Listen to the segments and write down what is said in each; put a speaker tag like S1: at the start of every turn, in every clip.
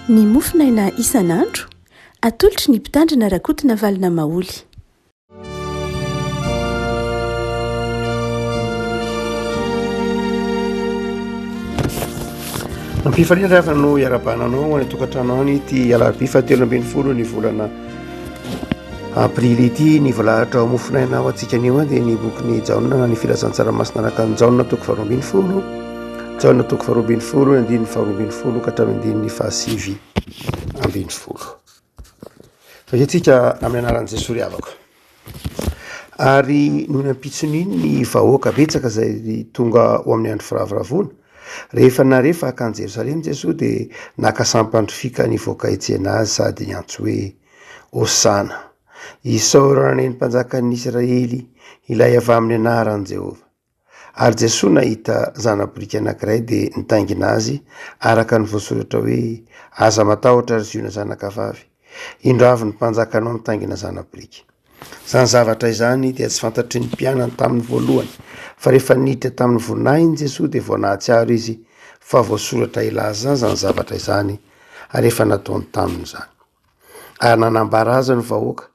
S1: ny mofinaina isan'andro atolotry ny mpitandrina rakotina valina maoly.
S2: Ampifariana rehefa no iarabananao any tokantrano any ty alarobia 7 ny volana aprily ity ny volahatra mofinaina ao antsika anio dia ny bokyny jaona na ny filazantsaramasina araka ny jaona toko 12 jaona toko 12 andiny 12 ka hatramin'ny 7 fahatsika amin'ny anaran'i Jesosy riavako. Ary noho ny ampitson'iny ny vahoaka betsaka izay tonga ao amin'ny andro firavoravona. Rehefa akany Jerosalema Jesosy dia naka sampandrofika ny voaka etsena azy sady niantso hoe Hosana. Isaorana ny mpanjakan'ny Israely ilay avy amin'ny anaran'i Jehova. Ary Jesosy nahita zana-borika anankiray dia nitaingina azy araka ny voasoratra hoe aza matahotra ry ziona zanakavavy. Indro avy ny mpanjakanao mitaingina zana-borika. Zany zavatra izany dia tsy fantatry ny mpianany tamin'ny voalohany, fa rehefa niditra tamin'ny vonainy Jesosy dia voanahatsiaro izy fa voasoratra ilaza zany zavatra izany rehefa nataony tamin'izany. Ary nanambara azy ny vahoaka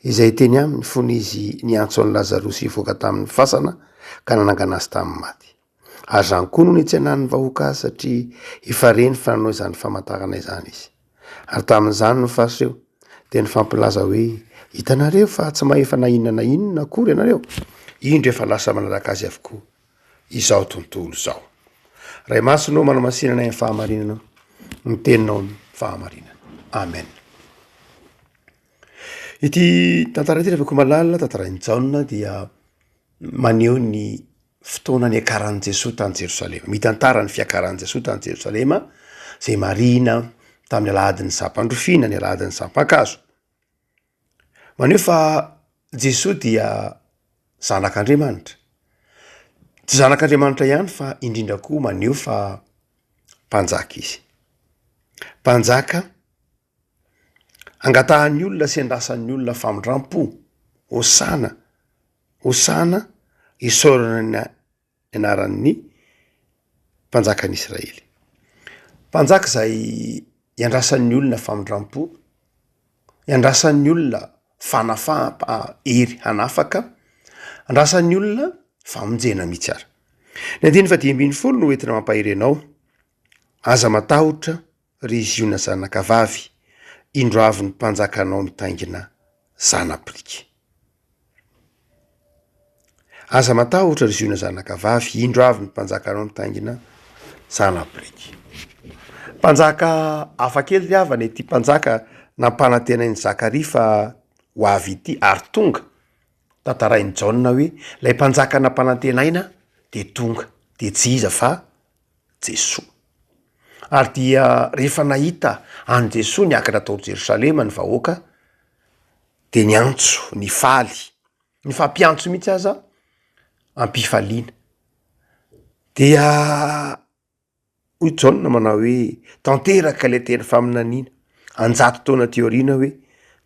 S2: izay teny aminy fony izy niantso an'i Lazarosy hivoaka tamin'ny fasana ka nanangana azy tamin'ny maty. Ary zany koa no nitsenan'ny vahoaka azy satria efa reny fa nanao izany famantarana izany izy. Ary tamin'izany no fasireo dia nifampilaza hoe hitanareo fa tsy maefa na inona akory ianareo. Indro efa lasa manaraka azy avokoa izao tontolo izao. Ray masonao manamasinana ny fahamarinana, ny teninao ny fahamarinana. Amen. Ity tantara ity rehefa koa malalina tantaran'ny Jaona dia maneho ny fotoana ny akaran'i Jesosy tany Jerosalema. Mitantara ny fiakaran'i Jesosy tany Jerosalema izay marina tamin'ny alahadin'ny sampandrofina, ny alahadin'ny sampan-kazo. Maneho fa Jesosy dia zanak'Andriamanitra. Tsy zanak'Andriamanitra ihany fa indrindra koa maneho fa mpanjaka izy. Mpanjaka angatahan'ny olona sy andrasan'ny olona famindram-po. Hosana isaorana ny anaran'ny mpanjakan'i Israely. Mpanjaka izay iandrasan'ny olona famindram-po, iandrasan'ny olona hery hanafaka, andrasan'ny olona famonjena mihitsy ara. Ny 10 no entina mampahirenao. Aza matahotra ry ziona zanakavavy, indro avy ny mpanjakanao mitaingina zana-borika. Aza matahotra ry ziona zanakavavy, indro avy ny mpanjakanao mitaingina zana-borika. Mpanjaka hafakely ry havana ity mpanjaka nampanantenain'i Zakaria fa ho avy ity ary tonga. Tantarain'i Jaona hoe lay mpanjaka nampanantenaina dia tonga, dia tsy iza fa Jesosy. Ary dia rehefa nahita an Jesosy niakatra tao Jerosalema ny vahoaka dia niantso, nifaly, ny fampiantso mihitsy aza ampifaliana. Dia hoy Jaona manao hoe tanteraka ilay teny faminaniana 100 taona teoriana hoe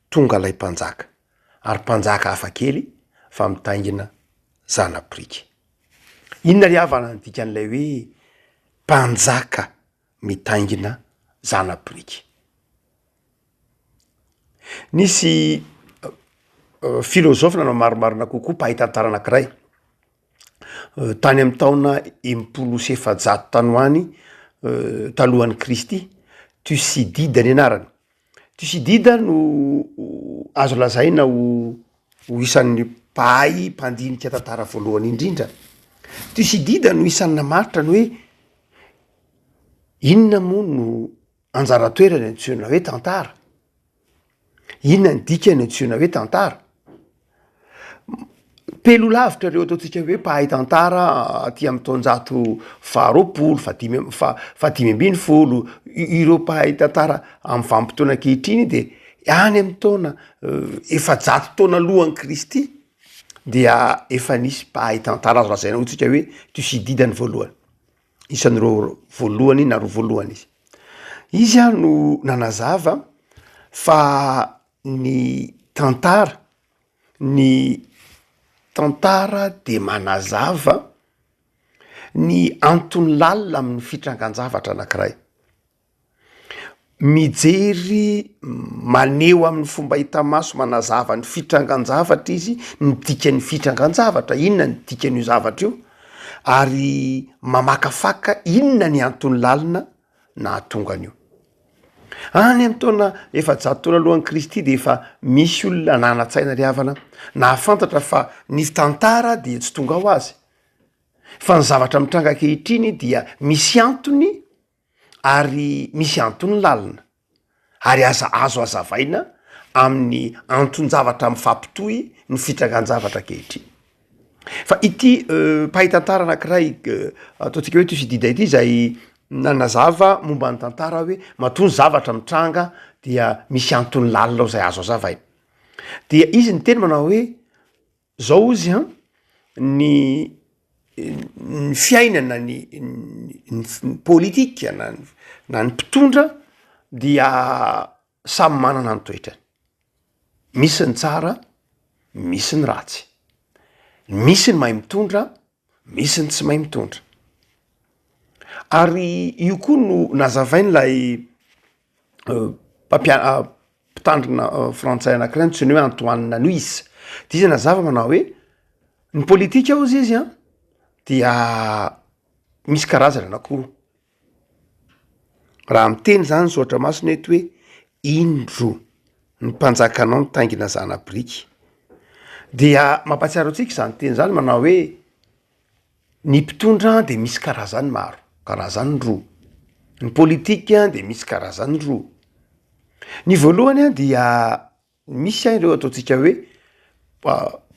S2: tonga lay mpanjaka, ary mpanjaka hafakely fa mitaingina zana-borika. Inona ry havana ny dikan'ilay hoe mpanjaka mitaingina zana-borika? Nisy filôzôfa nanao marimarina kokoa mpahay-tantara anankiray tany amin'ny taona 700 tany ho any talohan'ny Kristy. Tusidida ny anarany. Tusidida no azo lazaina ho isan'ny mpahay mpandinika tantara voalohany indrindra. Tusidida no isan'ny namaritra ny hoe inona moa no anjara toerany antsoina hoe tantara, inona ny dikany antsoina hoe tantara. Pelo lavitra reo ataontsika hoe mpahay tantara aty amin'ny taonjato 20, 520, ireo mpahay tantara amin'ny vanim-potoana ankehitriny dia any amin'ny taona 700 taona alohan'i Kristy dia efa nisy mpahay tantara azo lazaina hotsika hoe Tusidida ny voalohany. Isan'ireo voalohany na roa voalohany izy. Izy no nanazava fa ny tantara dia manazava ny antony lalina amin'ny fitrangan-javatra anankiray. mijery maneho amin'ny fomba hita maso manazava ny fitrangan-javatra izy ny dikan'ny fitrangan-javatra, inona ny dikan'io zavatra io, ary mamakafaka inona ny antony lalina na atongan'io. Any amin'ny taona efa-jato taona alohan'ny Kristy de efa misy olona nanatsaina ry havana na afantatra fa ny tantara de tsy tonga ho azy, fa ny zavatra mitranga ankehitriny dia misy antony ary misy antony lalina, ary azo azavaina amin'ny anton-javatra mifampitohy ny fitrangan-javatra ankehitriny. Fa ity mpahay-tantara anankiray ataontsika hoe Thucydide ity zay nanazava momba ny tantara hoe maton'ny zavatra mitranga dia misy antony lalina ao zay azo azavaina. Dia izy ny teny manao hoe zao izy ny fiainana ny politika na ny mpitondra dia samy manana ny toetrany. Misy ny tsara, misy ny ratsy. Misy ny mahay mitondra, misy ny tsy mahay mitondra. Ary io koa no nazavain'ilay mpitandrina frantsay anankiray antsoiny hoe Antoine Nuis. Dia izy nazava manao hoe ny politika ao izy dia misy karazana anankiroa. Raha miteny zany zoatra masina eto hoe indro ny mpanjakanao ny taingina zana biriky. Dia mampatsiaro antsika zany teny zany manao hoe ny mpitondra de misy karazany maro, karazany roa. Ny politika de misy karazany roa. Ny voalohany dia misy ireo ataontsika hoe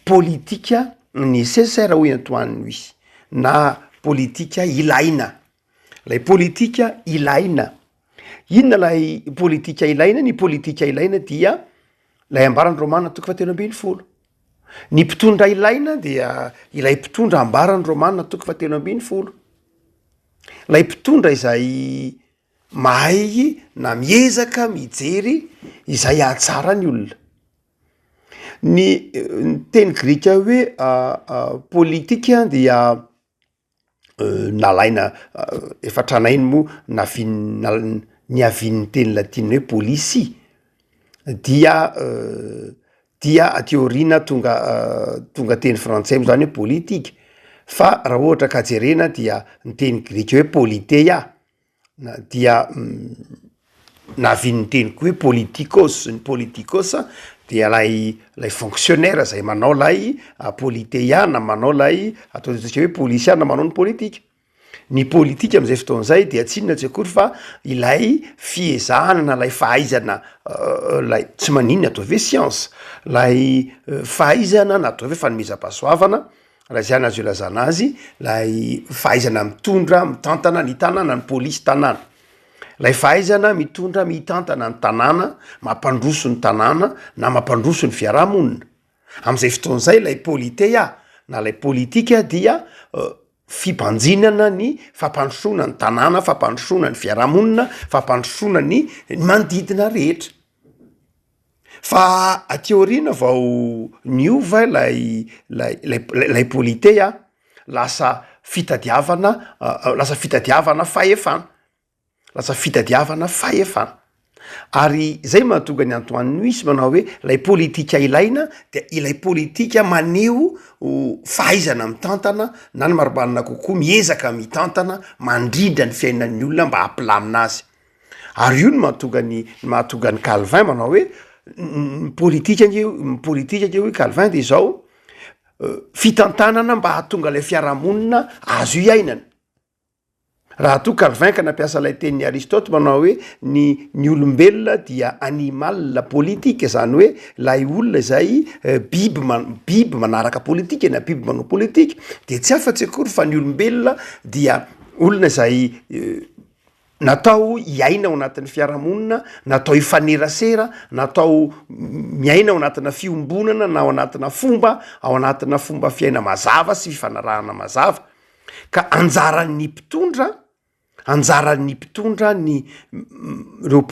S2: politika nécessaire hoy Antoine Nuis, na politika ilaina. Lay politika ilaina. Inona lay politika ilaina? Ny politika ilaina dia lay ambarany Romanina toko 7:20. Ny mpitondra ilaina dia ilay mpitondra ambarany Romanina toko 7:20. Lay mpitondra izay mahay na miezaka mijery izay ahatsara ny olona. Ny teny grika hoe politika dia nalaina efa tranainy moa ny avian'ny teny latina hoe policy dia teoriana tonga teny frantsay moa zany hoe politika, fa raha ohatra ka jerena dia ny teny grika hoe politeia dia navian'ny teny koa hoe politikos. Ny politikos dia lay fonctionnaire zay manao lay politeia na manao lay ataontsika hoe polisia na manao ny politika. Ny politika am'izay fotoan'izay dia tsy inona tsy akory fa ilay fiezahana na lay fahaizana lay tsy maninona atao hoe science, lay fahaizana na atao hoe fanomezam-pahasoavana, raha zay azo ilazana azy, lay fahaizana mitondra mitantana ny tanàna, ny polisy tanàna. Lay fahaizana mitondra mitantana ny tanàna, mampandroso ny tanàna na mampandroso ny fiarahamonina. Am'izay fotoan'izay lay politeia na lay politika dia fibanjinana ny fampandrosoana ny tanàna, fampandrosoana ny fiarahamonina, fampandrosoana ny manodidina rehetra. Fa ateoriana vao niova lay politeia lasa fitadiavana fahefana. Lasa fitadiavana fahefana. Ary zay mahatonga ny Antoine Nuis manao hoe lay politika ilaina dia ilay politika maneho fahaizana mitantana na ny maribanina kokoa miezaka mitantana mandrindra ny fiainan'ny olona mba hampilamina azy. Ary io no mahatonga ny Calvin manao hoe politika nge hoe Calvin de zao fitantanana mba hahatonga lay fiarahamonina azo iainana. Raha to Calvin ka nampiasa lay tenin'ny Aristote manao hoe ny olombelona dia animal politique, zany hoe lay olona zay biby manaraka politika na biby manao politika, de tsy afa-tsy akory fa ny olombelona dia olona zay natao iaina ao anatin'ny fiarahamonina, natao ifanerasera, natao miaina ao anatina fiombonana na ao anatina fomba fiaina mazava sy fifanarahana mazava. Ka anjaran'ny mpitondra reo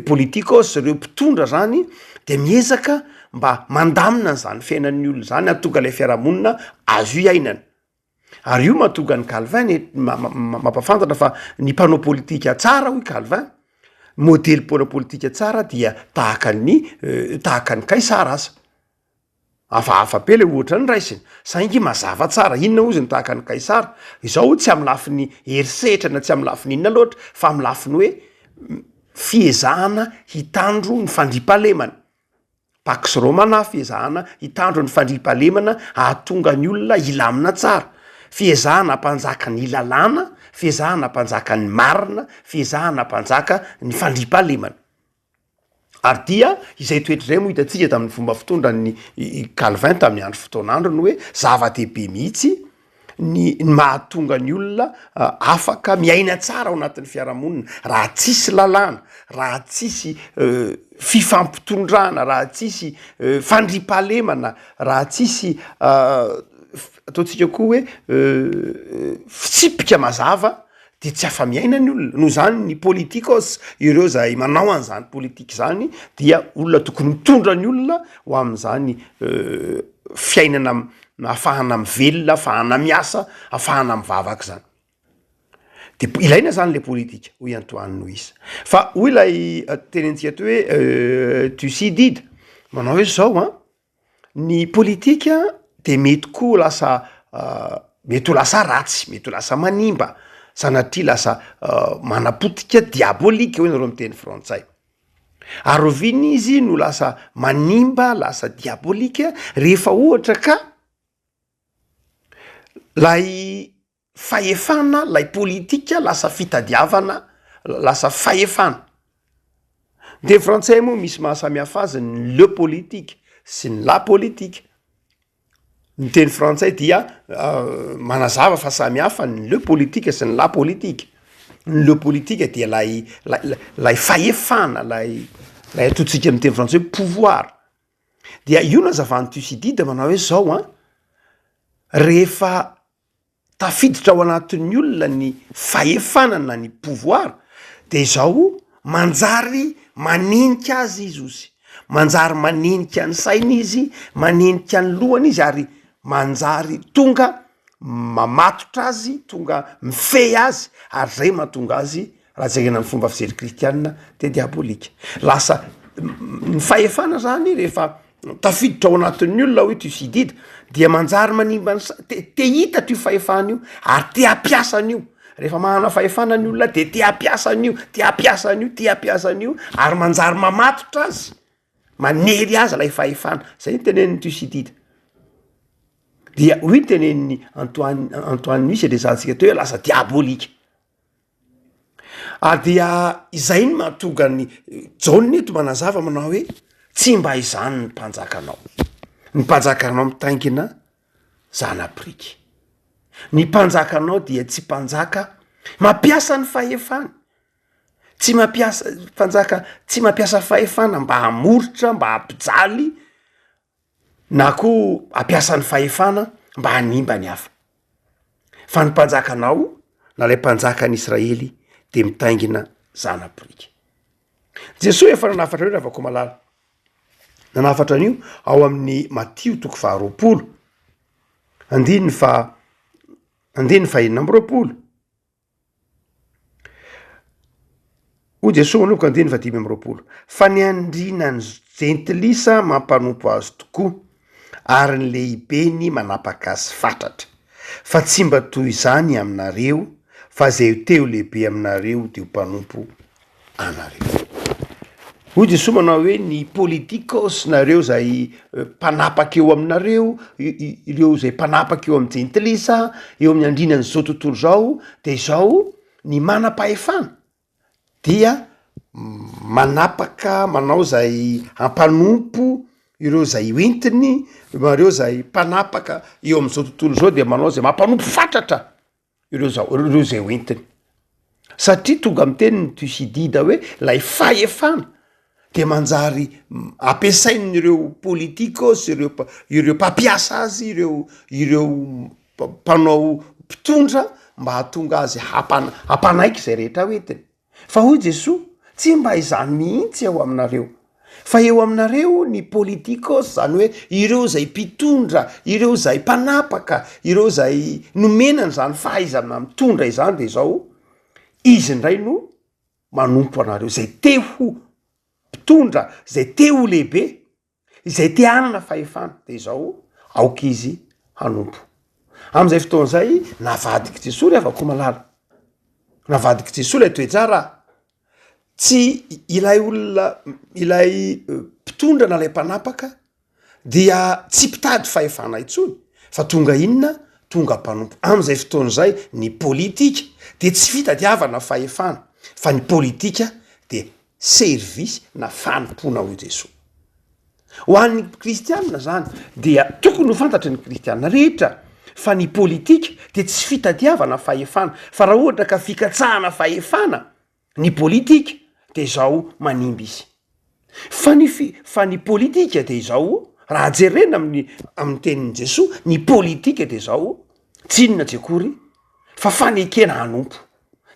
S2: politikos, reo mpitondra zany de miezaka mba mandamina zany fiainan'ny olona zany atonga lay fiarahamonina azo iainana. ary io mahatonga ny Calvin mampafantatra fa ny mpanao politika tsara hoy Calvin, modely mpanao politika tsara dia tahaka ny Kaisara asa. Hafahafa be le ohatra ny raisiny saingy mazava tsara, inona ozy ny tahaka ny Kaisara, izao tsy amy lafiny herisetra na tsy amy lafiny inona loatra fa amy lafiny hoe fiezahana hitandro ny fandriampahalemana. Pax Romana, fiezahana hitandro ny fandriampahalemana ahatonga ny olona ilamina tsara, fiezahana hampanjaka ny lalàna, fiezahana hampanjaka ny marina, fiezahana hampanjaka ny fandriampahalemana. Ary dia izay toetra izay moa hitantsika tamin'ny fomba fitondran'ny Calvin tamin'ny andro fotoan'androny hoe zava-dehibe mihitsy ny mahatonga ny olona afaka miaina tsara ao anatin'ny fiarahamonina raha tsisy lalàna, raha tsisy fifampitondrana, raha tsisy fandriampahalemana, raha tsisy ataontsika koa hoe fitsipika mazava, de tsy afa-miaina ny olona. Noho zany ny politikos, ireo zay manao an'izany politika zany dia olona tokony mitondra ny olona ho am'izany fiainana ahafahana mivelona, ahafahana miasa, ahafahana mivavaka zany. De ilaina zany le politika hoy Antoine Nuis. Fa hoy ilay tenentsika to hoe Thucydide manao hoe zao ny politika de mety koa lasa mety ho lasa ratsy, mety ho lasa manimba, sanatria lasa manapotika diabolika hoy nareo miteny frantsay. Ary oviny izy no lasa manimba, lasa diabolika rehefa ohatra ka lay fahefana, lay politika lasa fitadiavana, lasa fahefana. De frantsay moa misy mahasamihafa azy ny le politique sy ny la politique. Ny teny frantsay dia manazava fa samihafa ny le politique sy ny la politique. Ny le politique dia lay fahefana, lay ataontsika amin'ny teny frantsay pouvoir. Dia io nazavany Thucydide manao hoe zao rehefa tafiditra ao anatin'ny olona ny fahefanana ny pouvoir, de zao manjary maninika azy izy ozy, manjary maninika ny sainy izy, maninika ny lohany izy, ary manjary tonga mamatotra azy, tonga mifehy azy, ary zay mahatonga azy raha zegna amin'ny fomba fijery kristianina de diabolika. Lasa ny fahefana zany rehefa tafiditra ao anatin'ny olona hoe Thucydide dia manjary manimba te hita ty fahefana io ary te hampiasa an'io. Rehefa manana fahefana ny olona de te hampiasa an'io, te hampiasa an'io, te hampiasa an'io, ary manjary mamatotra azy, manery azy lay fahefana. Zay ny tenen'ny Thucydide. Dia hoy ny tenen'ny Antoine Nuis de zantsika teo hoe lasa diabolika. Dia izay ny mahatonga ny John eto manazava manao hoe tsy mba izany ny mpanjakanao. Ny mpanjakanao mitaingina zana-briky. Ny mpanjakanao dia tsy mpanjaka mampiasa ny fahefana. Tsy mampiasa mpanjaka, tsy mampiasa fahefana mba hamoritra, mba hampijaly, na koa hampiasa ny fahefana mba hanimba ny hafa. Fa ny mpanjakanao na lay mpanjakan'ny Israely de mitaingina zana-briky. Jesosy efa nanafatra hoe ravako malala. Nanafatra an'io ao amin'ny Matthieu 20, andiny fa enina amby roapolo. Hoy Jesosy manomboka andiny fa 5 amby roapolo. Fa ny andrina ny gentilisa mampanompo azy tokoa, ary ny lehibeny manapaka azy fatratra. Fa tsy mba toy izany aminareo, fa zay teo lehibe aminareo de ho mpanompo anareo. Hoy Jesosy manao hoe ny politikos nareo zay mpanapaka eo aminareo, ireo zay mpanapaka eo amin'ny gentilisa, eo amin'ny andrinany zao tontolo zao, de zao ny manam-pahefana dia manapaka, manao zay hampanompo ireo zay hoentiny, ireo zay mpanapaka eo amin'izao tontolo zao de manao zay mampanompo fatratra ireo zay hoentiny. Satria tonga amin'ny teniny Thucydide hoe lay fahefana de manjary ampiasain'ireo politikos, ireo mpampiasa azy, ireo mpanao mpitondra mba hahatonga azy hampanaiky zay rehetra hoentiny. Fa hoy Jesosy tsy mba izany mihitsy ao aminareo, fa eo aminareo ny politikos zany hoe ireo zay mpitondra, ireo zay mpanapaka, ireo zay nomenany zany fahaizana mitondra izany de zao izy indray no manompo anareo zay te ho mpitondra, zay te ho lehibe, izay te anana fahefana de zao aoka izy hanompo. Am'izay fotoan'izay navadiky Jesosy ry avako malala, navadiky Jesosy lay toejara. Tsy ilay olona ilay mpitondra na lay mpanapaka dia tsy mpitady fahefana intsony fa tonga inona, tonga mpanompo. Am'izay fotoan'izay ny politika de tsy fitadiavana fahefana fa ny politika de servisy na fanompona ho Jesosy. Ho an'ny kristianina zany dia tokony ho fantatry ny kristianina rehetra fa ny politika de tsy fitadiavana fahefana fa raha ohatra ka fikatsahana fahefana ny politika de zao manimby izy. Fa ny politika de zao raha jerena amin'ny tenin'i Jesosy, ny politika de zao tsy inona tsy akory fa fanekena hanompo.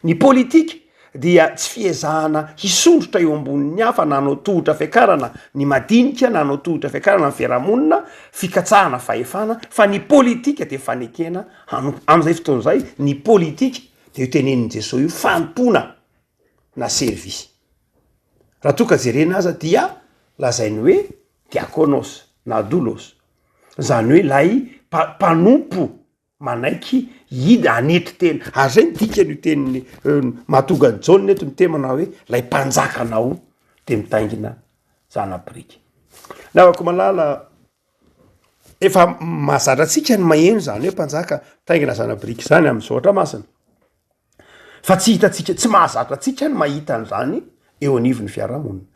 S2: Ny politika dia tsy fiezahana hisondrotra eo ambonin'ny hafa na hanao tohatra fiakarana ny madinika na hanao tohatra fiakarana ny fiarahamonina, fikatsahana fahefana, fa ny politika de fanekena hanompo. Am'izay fotoan'izay ny politika de io tenenin'i Jesosy io fanompona na servisy. Raha toka jerena aza dia lazainy hoe diakonos na doulos, zany hoe lay mpanompo manaiky hida anetry tena. Ary zay dika ny teniny mahatonga ny Jaune eto ny temana hoe lay mpanjakanao de mitaingina zanabriky. Navako malala efa mahazatra atsika ny maheno zany hoe mpanjaka mitaingina zanabriky zany amin'ny zoatra masina. Fa tsy hitatsika, tsy mahazatra atsika ny mahita an'izany eo anivon'ny fiarahamonina.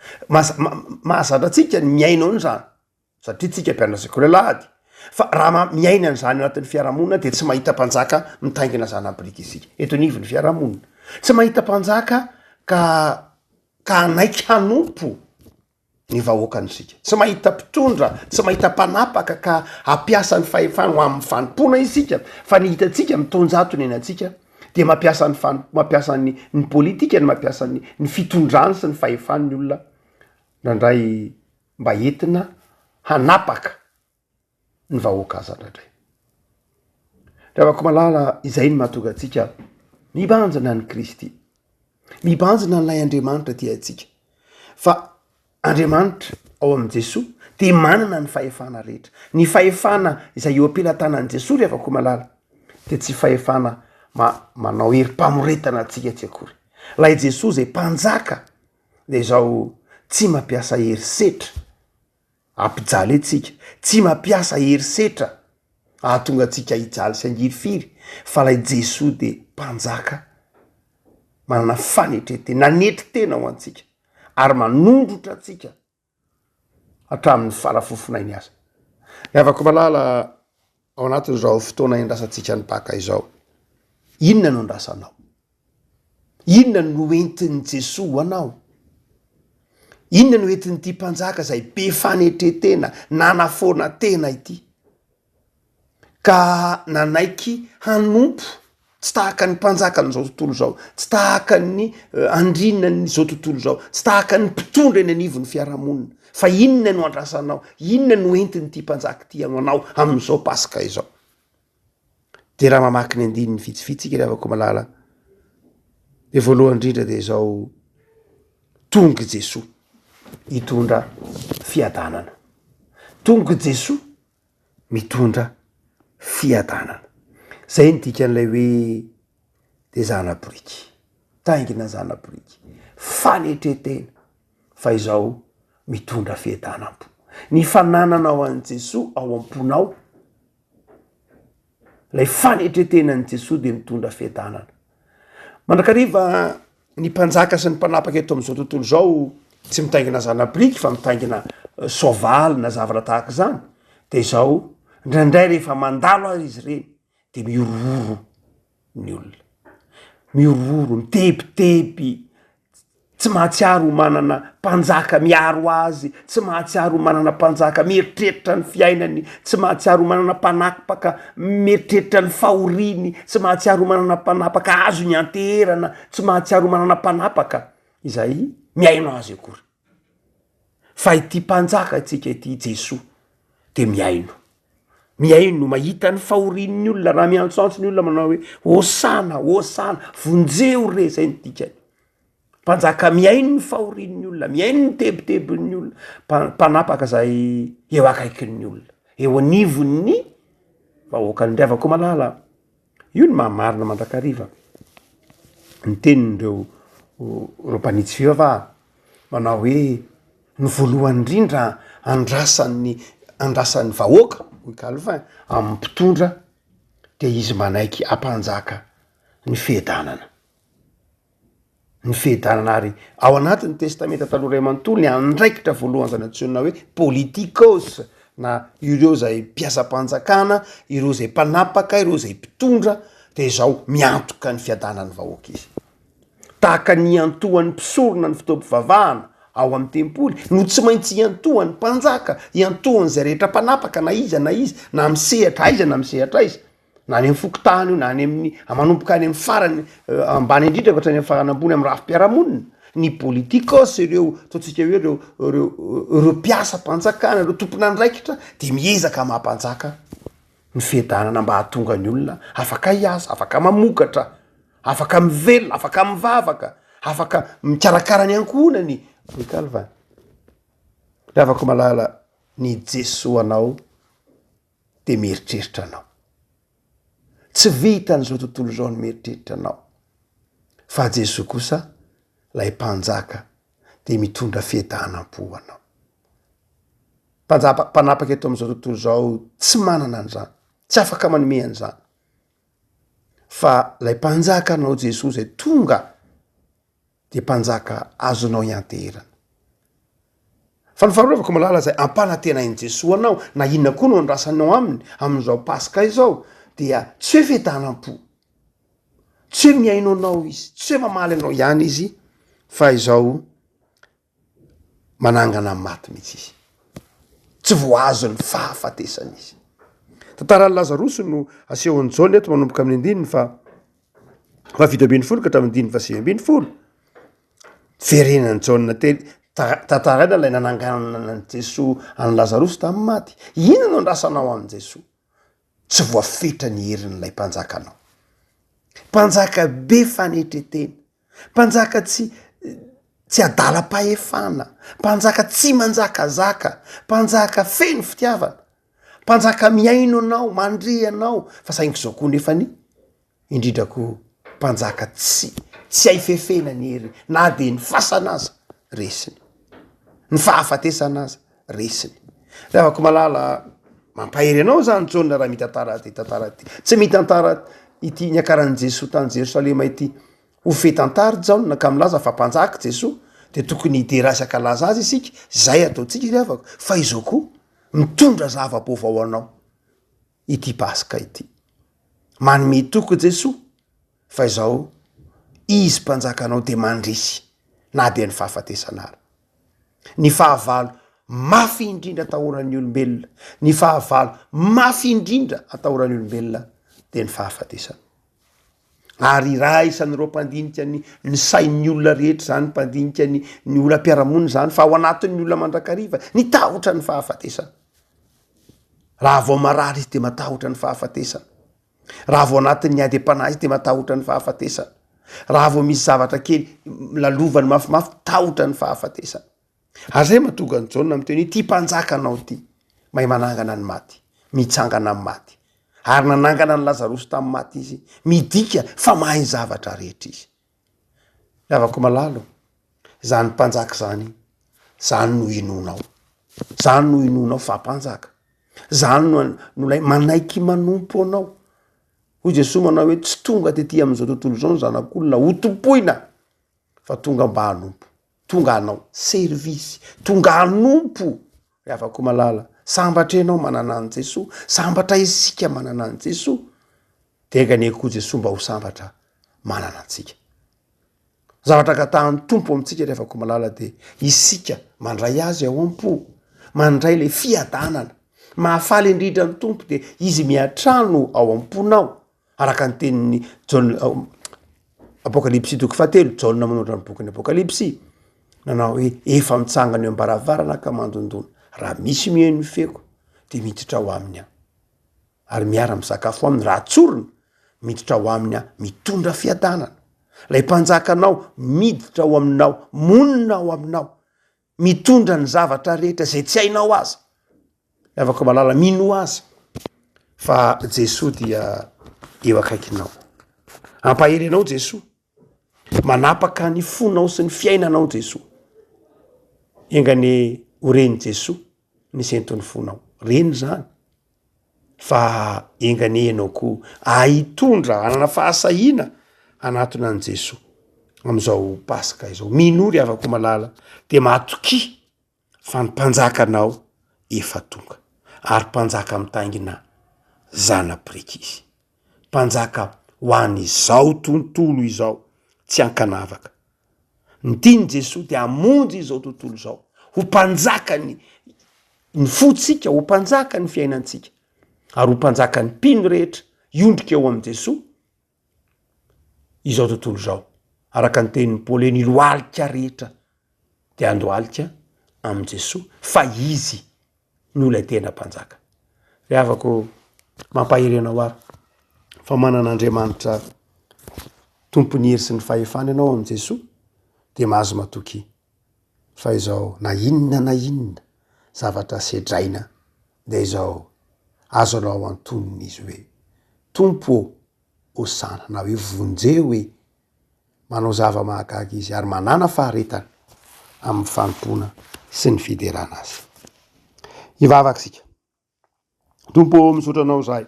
S2: Mahazatra atsika ny miaina an'izany satria tsika mpianatra sekoly alahady. Fa raha miaina an'izany anatin'ny fiarahamonina de tsy mahita mpanjaka mitaingina zanabriky isika eto anivon'ny fiarahamonina. Tsy mahita mpanjaka ka anaiky hanompo ny vahoakan'isika. Tsy mahita mpitondra, tsy mahita mpanapaka ka hampiasa ny fahefana ho amin'ny fanompona isika, fa ny hitatsika mitonjatony enatsika de mampiasa ny politika, ny mampiasa ny fitondrany sy ny fahefan'ny olona nandray mba entina hanapaka ny vahoaka azy andradray. Ravako malala izay ny mahatonga atsika mibanjina ny Kristy, mibanjina n'lay Andriamanitra ty atsika. Fa Andriamanitra ao amin'i Jesosy de manana ny fahefana rehetra. Ny fahefana izay eo ampelantanan'i Jesosy ry avako malala de tsy fahefana manao herim-pamoretana atsika tsy akory. Lay Jesosy zay mpanjaka de zao tsy mampiasa herisetra ampijaly atsika, tsy mampiasa herisetra ahatonga atsika hijaly sy angiry firy, fa lay Jesosy de mpanjaka manana fanetretena, nanetry tena ho antsika ary manondrotra atsika hatramin'ny farafofonainy aza. Afaka malala ao anatin'izao fotoana indrasantsika ny baka izao, inona no andrasanao? Inona no entin'ny Jesosy ho anao? Inona no entin'ity mpanjaka zay be fanetretena, nanafona tena ity ka nanaiky hanompo, tsy tahaka ny mpanjaka n'izao tontolo zao, tsy tahaka ny andrinany zao tontolo zao, tsy tahaka ny mpitondra eny anivon'ny fiarahamonina, fa inona no andrasanao? Inona no entin'ity mpanjaka ty anao amin'izao pasika izao? De raha mamaky ny andininy vitsivitsy ika avako malala de voalohany indrindra de zao tonga Jesosy hitondra fiadanana. Tonga Jesosy mitondra fiadanana. Zay ny dikan'ilay hoe de zanabriky, taingina zanabriky, fanetretena fa izao mitondra fiadanam-po. Ny fanananao an' Jesosy ao am-ponao, lay fanetretenan'i Jesosy de mitondra fiadanana. Mandrakariva ny mpanjaka sy ny mpanapaka eto amin'izao tontolo zao tsy mitaingina zanabriky fa mitaingina soavaly na zavatra tahaka zany, de zao ndraindray rehefa mandalo azy izy reny de miororo ny olona, miororo, mitebiteby, tsy mahatsiaro manana mpanjaka miaro azy, tsy mahatsiaro manana mpanjaka mieritreritra ny fiainany, tsy mahatsiaro manana mpanapaka mieritreritra ny fahoriny, tsy mahatsiaro manana mpanapaka azo ny anteherana, tsy mahatsiaro manana mpanapaka izay miaino azy akory. fa ity mpanjaka atsika ity Jesoa de miaino mahita ny fahorin'ny olona raha miantsoantso ny olona manao hoe hosana vonjeo re zay ny dikany. Mpanjaka miaino ny fahorin'ny olona, miaino ny tebotebon'ny olona, mpanapaka zay eo akaikin'ny olona, eo anivon'ny vahoakany driavako malala. Io ny mahamarina mandrakariva ny tenin'ireo mpanitsy fivavaha manao hoe ny voalohany indrindra andrasan'ny vahoaka Calvin amin'ny mpitondra de izy manaiky ampanjaka ny fihedanana ary ao anatin'ny testamenta taloha ray manontolo ny andraikitra voalohany zany antsoina hoe politikos, na ireo zay mpiasa-panjakana, ireo zay mpanapaka, ireo zay mpitondra, de zao miantoka ny fiadanany vahoaka izy. Tahaka ny antohan'ny mpisorona ny fitaoam-pivavahana ao amin'ny tempoly no tsy maintsy iantohany mpanjaka, iantohany zay rehetra mpanapaka na izy na misehatra aiza na misehatra aiza, na any amin'ny fokotahany io na any amin'ny manomboka any amin'ny farany ambany indrindra hatrany amin'ny farany ambony amin'ny rafi-piarahamonina. Ny politikos ireo totsika hoe ireo mpiasa-panjakana, ireo tompona andraikitra de miezaka mahampanjaka ny fihedanana mba hahatonga ny olona afaka hiasa, afaka mamokatra, afaka mivelona, afaka mivavaka, afaka mikarakara ny ankohonany. Calvin ravako malala ny Jesoa anao de mieritreritra anao, tsy vitan'izao tontolo zao ny mieritreritra anao, fa Jesoa kosa lay mpanjaka de mitondra fihedanam-po anao. Mpanapaka eto am'izao tontolo zao tsy manana an'izany, tsy afaka manome an'izany, fa lay mpanjaka anao Jesoa zay tonga de mpanjaka azonao ianteherana. Fa ny faharovako malala zay ampanantenainy Jesoa anao na inona koa no andrasanao aminy amin'izao Pasika izao dia tsy hoe fihedanam-po, tsy hoe miaino anao izy, tsy hoe mamaly anao ihany izy, fa izao manangana amin'ny maty mihitsy izy, tsy voazony fahafatesana izy. Tantaran'ny Lazarosy no asehon'ny Jaona eto manomboka amin'ny andininy fa vito ambin'ny folo ka hatramin'ny dimy fa sivy ambin'ny folo. Verenan'ny Jaona tantaraina lay nananganana ny Jesoa any Lazarosy tamin'ny maty. Ina no andrasanao amin'ny Jesoa? Tsy voafetra ny herin'ilay mpanjaka anao. Mpanjaka be fanetretena, mpanjaka tsy adalam-pahefana, mpanjaka tsy manjakazaka, mpanjaka feno fitiavana, mpanjaka miaino anao, mandre anao, fa saingy zao koa nefany indrindrako mpanjaka tsy haifefena ny hery, na de ny fasana aza resiny, ny fahafatesana aza resiny. Ravako malala mampahery anao zany Jaona raha mitantara ty tsy mitantara ity niakaran'ny Jesoa tany Jerosalema ity ho fetantary Jaona ka milaza fa mpanjaka Jesoa de tokony hideraisaka laza azy isika, zay ataotsika ravako, fa izao koa mitondra zava-baovao ao anao ity Pasika ity, manome toko Jesoa fa izao izy mpanjaka anao de mandrisy na de ny fahafatesana ary. Ny fahavalo mafy indrindra atahoran'ny olombelona, ny fahavalo mafy indrindra atahoran'ny olombelona de ny fahafatesana. Ary raha isan'ireo mpandinika ny sain'ny olona rehetra zany, mpandinika ny olona mpiaramonina zany, fa ao anatin'ny olona mandrakariva ny tahotra ny fahafatesana. Raha vao marary izy de matahotra ny fahafatesana, raha vao anatin'ny ady am-panahy izy de matahotra ny fahafatesana, raha vao misy zavatra kely lalovany mafimafy tahotra ny fahafatesana. Ary zay mahatonga ny Jaona miteny ty mpanjaka anao ty mahay manangana ny maty, mitsangana amin'ny maty, ary nanangana ny Lazarosy tamin'ny maty izy, midika fa mahay zavatra rehetra izy. Ravako malalo, zany mpanjaka zany no inonao, zany no inonao fa mpanjaka, zany no lay manaiky manompo anao. Hoy Jesoa manao hoe tsy tonga tety amin'izao tontolo zao ny zanak'olona ho tompoina, fa tonga mba hanompo, tonga hanao servisy, tonga hanompo. Afako malala, sambatra ianao manana an' Jesoa, sambatra isika manana an' Jesoa, de gane koa Jesoa mba ho sambatra manana antsika. Zavatra katahan'ny tompo amintsika refako malala de isika mandray azy ao am-po, mandray le fiadanana, mahafaly indrindra ny tompo de izy miatrano ao am-ponao. Araka ny tenin'ny Apokalipsy toko 7, Jaona manondra ny bokin'ny Apokalipsy nanao hoe efa mitsangany eo ambaravarana ka mandondona raha misy miheno ny feko de miditra ho aminy aho ary miara misakafo aminy raha tsorona miditra ho aminy aho mitondra fiadanana lay mpanjakanao miditra ao aminao monina ao aminao mitondra ny zavatra rehetra zay tsy hainao aza afaka malala mino azy fa Jesosy dia eo akaikinao ampaherenao Jesosy manapaka ny fonao sy ny fiainanao Jesosy engany oreny Jesosy ny sentony fonao reny zany fa engany enao koa ahitondra anana fahasahina anatona an Jesosy am'izao pasika izao minory afaka malala de matoky fa ny mpanjakanao efa tonga ary mpanjaka mitangina zanapiriky izy mpanjaka ho an'izao tontolo izao tsy ankanavaka ny tiany Jesosy de amonjy izao tontolo izao ho mpanjaka ny fotsika ho mpanjaka ny fiainantsika ary ho mpanjaka ny mpino rehetra iondrika eo am' Jesosy izao tontolo izao araka ny tenin'ny Paoly ny loalika rehetra de andoalika am' Jesosy fa izy no lay tena mpanjaka re afako mampaherenao ary fa manan'Andriamanitra tompony hery sy ny fahefana ianao am' Jesosy de mahazo matoky fa izao na inona zavatra sedraina de izao azo anao antoniny izy hoe tompo osana na hoe vonjeo hoe manao zava-mahagaga izy ary manana faharetana amin'ny fanompona sy ny fiderana azy ivavaksika tompo misaotra anao zahay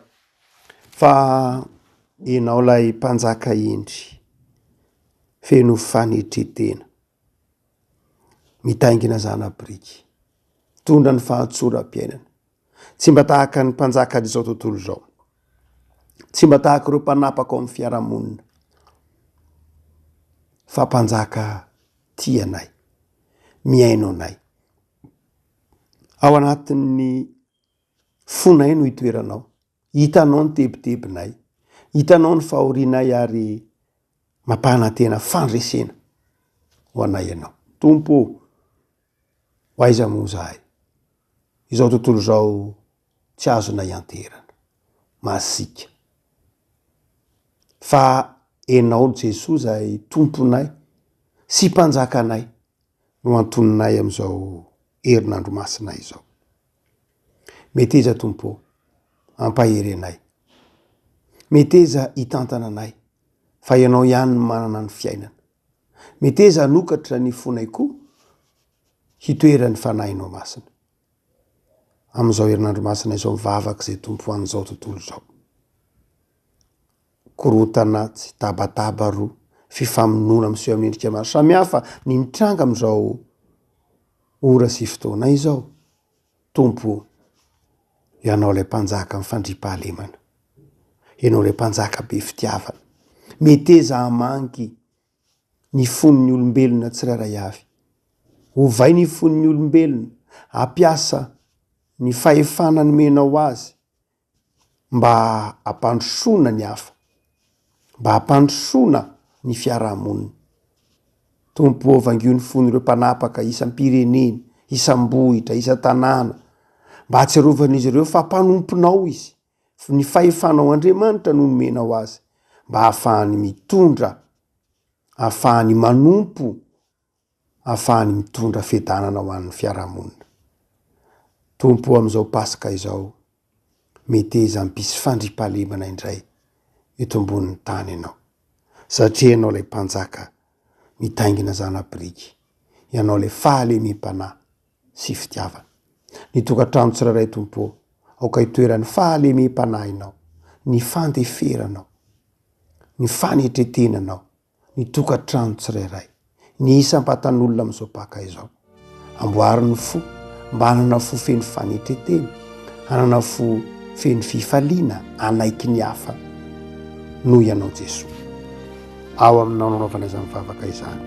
S2: fa enao lay mpanjaka endry feno fanetretena mitaingina zanapiriky tondra ny fahatsoram-piainana tsy mba tahaka ny mpanjaka d'izao tontolo izao tsy mba tahaka ireo mpanapaka ao amin'ny fiarahamonina fa mpanjaka tianay miaino anay ao anatin'ny fonay no hitoeranao hitanao ny tebitebinay hitanao ny fahorinay ary mampanantena fandresena ho anay ianao tompo ho aiza moa zahay izao tontolo izao tsy azonay anterana masika fa enao Jesosy zay tomponay sy mpanjakanay no antoninay am'izao herinandro masinay izao mety eza tompo ampaherenay mety eza hitantana anay fa ianao ihany ny manana ny fiainana mety eza nokatra ny fonay koa hitoerany fanahinao masina am'izao herinandro masina izao mivavaka zay tompo an'izao tontolo izao korotana tsy tabataba roa fifamonona am'seho amin'ny endrika maro samihafa ny mitranga am'izao ora sy fotoana izao tompo ianao lay mpanjaka amin'ny fandripahalemana ianao lay mpanjaka be fitiavana mety eza hamangy ny fon'ny olombelona tsirairay avy ovay ny fon'ny olombelona ampiasa ny fahefana nomenao azy mba hampandrosoana ny hafa mba hampandrosoana ny fiarahamonina tompo vangio ny fon'ireo mpanapaka isam-pirenena isam-bohitra isa-tanàna mba hatsiarovan'izy ireo fa mpanomponao izy ny fahefanao Andriamanitra no nomenao azy mba hahafahany mitondra hahafahany manompo hahafahany mitondra fiadanana ho an'ny fiarahamonina tompo am'izao pasika izao mety eza mpisy fandripahalemana indray eto ambonin'ny tany ianao satria ianao lay mpanjaka mitaingina zanapiriky ianao lay fahalemem-panahy sy fitiavana ny tokantrano tsirairay tompo aoka hitoeran'ny fahalemem-panahy ianao ny fandeferanao ny fanetretenanao ny tokantrano tsirairay ny isam-patan'olona am'izao paka izao amboariny fo mba hanana fo feno fanetretena hanana fo feno fifaliana anaiky ny hafa noho ianao Jesosy ao aminao nanaovana izany mivavaka izany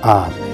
S2: amen